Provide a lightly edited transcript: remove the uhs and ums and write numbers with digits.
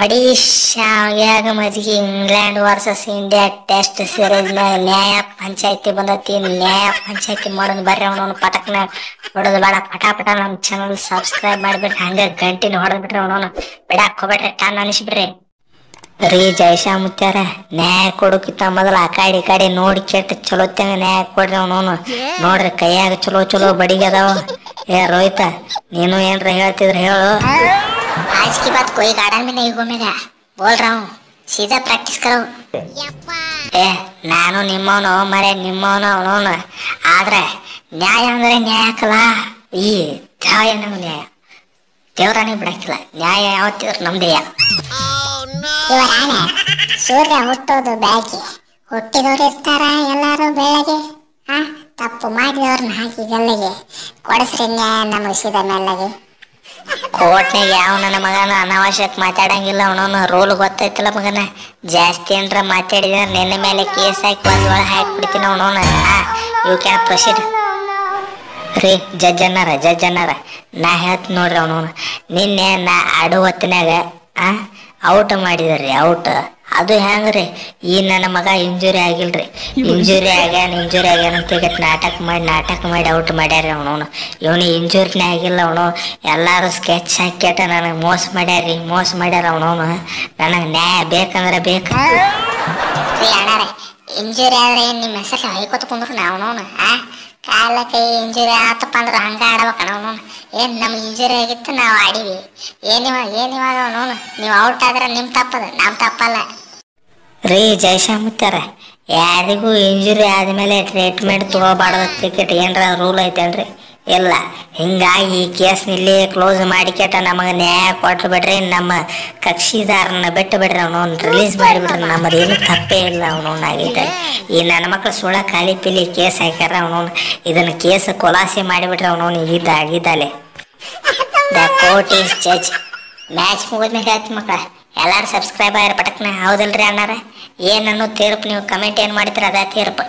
ಒಡಿಶಾಗ ಮಜ್ಗಿ England versus India test series ಮ್ಯಾಗ ನ್ಯಾಯ ಪಂಚಾಯತಿ ಬಂದತಿ. ನ್ಯಾಯ ಪಂಚಾಯತಿ ಮಾಡೋದು ಬರ್ರಿ. ಅವನವನು ಪಟಕ್ನ ಹೊಡೋದು ಬೇಡ. ಪಟ ನಮ್ಮ ಚಾನಲ್ ಸಬ್ಸ್ಕ್ರೈಬ್ ಮಾಡಿಬಿಟ್ರಿ. ಹಂಗೆ ಗಂಟಿನ ಹೊಡೆದ್ಬಿಟ್ರಿ. ಅವನವನು ಬಿಡಾಕ್ ಹೋಗ್ಬೇಡ್ರಿ. ಟಾನ್ ಅನಿಸ್ಬಿಡ್ರಿ. ರೀ ಜಯಶಾಮುತ್ಯಾರ, ನ್ಯಾಯ ಕೊಡೋಕಿತ್ತ ಮೊದಲ ಆ ಕಡೆ ನೋಡಿ ಕೆಟ್ಟ ಚಲೋತ್ಯಾಂಗ ನ್ಯಾಯ ಕೊಡ್ರಿ. ಅವನವನು ನೋಡ್ರಿ ಕೈಯಾಗ ಚಲೋ ಬಡಿಗೆ ಅದಾವ. ಏ ರೋಹಿತ, ನೀನು ಏನ್ರ ಹೇಳ್ತಿದ್ರ ಹೇಳು. आज की बात कोई गार्डन में नहीं घूमेगा, बोल रहा हूँ. सीधा प्रैक्टिस करो. ಏ ನಾನು ನಿಮ್ಮವನು ಮರೆ ನಿಮ್ಮವನು ಅವನವನು. ಆದ್ರೆ ನ್ಯಾಯ ಅಂದ್ರೆ ನ್ಯಾಯಕ್ಕಲ್ಲ, ಈ ನ್ಯಾಯ ದೇವರಾಣಿ ಬಿಡಕ್ಕಿಲ್ಲ. ನ್ಯಾಯ ಯಾವತ್ತಿದ್ರು ನಮ್ದೇಯ. ಸೂರ್ಯ ಹುಟ್ಟೋದು ಬೆಳಗ್ಗೆ, ಹುಟ್ಟಿದವ್ರು ಇರ್ತಾರ ಎಲ್ಲಾರು ಬೆಳಗ್ಗೆ. ತಪ್ಪು ಮಾಡಿದವ್ರನ್ನ ಹಾಕಿ ಗಲ್ಲಿಗೆ ಕೊಡಿಸ್ರಿ ನ್ಯಾಯ ನಮಗೆ ಸೀದಾ ಮೆಲ್ಲಗೆ. ಕೋರ್ಟ್ನಾಗ ಯಾವ ನನ್ನ ಮಗನ ಅನಾವಶ್ಯಕ ಮಾತಾಡಂಗಿಲ್ಲ. ಅವನವನು ರೂಲ್ ಗೊತ್ತೈತಲ್ಲ ಮಗನ. ಜಾಸ್ತಿ ಏನ್ರ ಮಾತಾಡಿದ ನಿನ್ನ ಮೇಲೆ ಕೇಸ್ ಹಾಕಿ ಒಳಗೆ ಹಾಕಿಬಿಡ್ತೀನಿ. ಅವನವನ ಯು ಕ್ಯಾನ್ ಪ್ರೊಸೀಡ್. ರೀ ಜಡ್ಜ್ ಅನ್ನಾರ ನಾ ಹೇಳ್ತೀನಿ ನೋಡ್ರಿ. ಅವನವನು ನಿನ್ನೆ ನಾ ಆಡೋ ಹೊತ್ತಿನಾಗ ಔಟ್ ಮಾಡಿದ್ರಿ. ಔಟ್ ಅದು ಹೆಂಗ್ರಿ? ಈ ನನ್ನ ಮಗ ಇಂಜುರಿ ಆಗಿಲ್ರಿ. ಇಂಜುರಿ ಆಗ್ಯಾನ ಅಂತ ನಾಟಕ ಮಾಡಿ ಔಟ್ ಮಾಡ್ಯಾರ. ಅವನವನು ಇವನು ಇಂಜುರಿನೇ ಆಗಿಲ್ಲ. ಅವನು ಎಲ್ಲಾರು ಸ್ಕೆಚ್ ಹಾಕ್ಯಾಟ ನನಗೆ ಮೋಸ ಮಾಡ್ಯಾರ. ಅವನವನು ನನಗೆ ನ್ಯಾಯ ಬೇಕಂದ್ರೆ ಬೇಕು. ಇಂಜುರಿ ಆದ್ರೆ ನಿಮ್ಮ ಹೆಸರು ಹೈಕೋತ ಕುಂದ್ರು ಅವನವನು ಕಾಲ ಕೈ ಇಂಜುರಿ ಆತಪ್ಪ ಅಂದ್ರೆ ಹಂಗ ಆಡ್ಬೇಕಣ್ಣ. ಅವನವನು ಏನ್ ನಮ್ಗೆ ಇಂಜುರಿ ಆಗಿತ್ತು, ನಾವು ಆಡಿವಿ. ಏನಿವಾಗ ಅವನವನು ನೀವು ಔಟ್ ಆದ್ರೆ ನಿಮ್ ತಪ್ಪದ, ನಮ್ ತಪ್ಪಲ್ಲ. ರೀ ಜಯಶಾಮುತ್ಯಾರ, ಯಾರಿಗೂ ಇಂಜುರಿ ಆದ್ಮೇಲೆ ಟ್ರೀಟ್ಮೆಂಟ್ ತಗೋಬಾರ್ದು ಕ್ರಿಕೆಟ್ ಏನ್ರ ರೂಲ್ ಐತೇನ್ರಿ? ಇಲ್ಲ. ಹಿಂಗಾಗಿ ಈ ಕೇಸ್ನ ಇಲ್ಲಿ ಕ್ಲೋಸ್ ಮಾಡಿಕೆಟ ನಮಗೆ ನ್ಯಾಯ ಕೊಟ್ಟು ಬಿಡ್ರಿ. ನಮ್ಮ ಕಕ್ಷಿದಾರನ ಬಿಟ್ಟು ಬಿಡ್ರಿ. ಅವನವನ್ನ ರಿಲೀಸ್ ಮಾಡಿಬಿಡ್ರಿ. ನಮ್ಮದೇನು ತಪ್ಪೇ ಇಲ್ಲ. ಅವನವನ್ನ ಆಗಿದ್ದ ಈ ನನ್ನ ಮಕ್ಕಳು ಸುಳ್ಳ ಖಾಲಿ ಪಿಲಿ ಕೇಸ್ ಹಾಕ್ಯಾರ. ಅವನವನು ಇದನ್ನ ಕೇಸ್ ಖುಲಾಸೆ ಮಾಡಿಬಿಟ್ರಿ. ಅವನವನು ಆಗಿದ್ದಾಲೆ the court is judge. Match ಮುಗಿದ್ಮೇಲೆ ಹೇಳ್ತೀನಿ ಮಕ್ಕಳ, ಎಲ್ಲಾರು ಸಬ್ಸ್ಕ್ರೈಬ್ ಆಗ್ಯಾರ ಪಟಕ್ನ. ಹೌದಲ್ರಿ ಅಣ್ಣಾರ? ಏನನ್ನೋ ತೀರ್ಪು ನೀವು ಕಮೆಂಟ್ ಏನು ಮಾಡ್ತೀರ ಅದ ತೀರ್ಪು.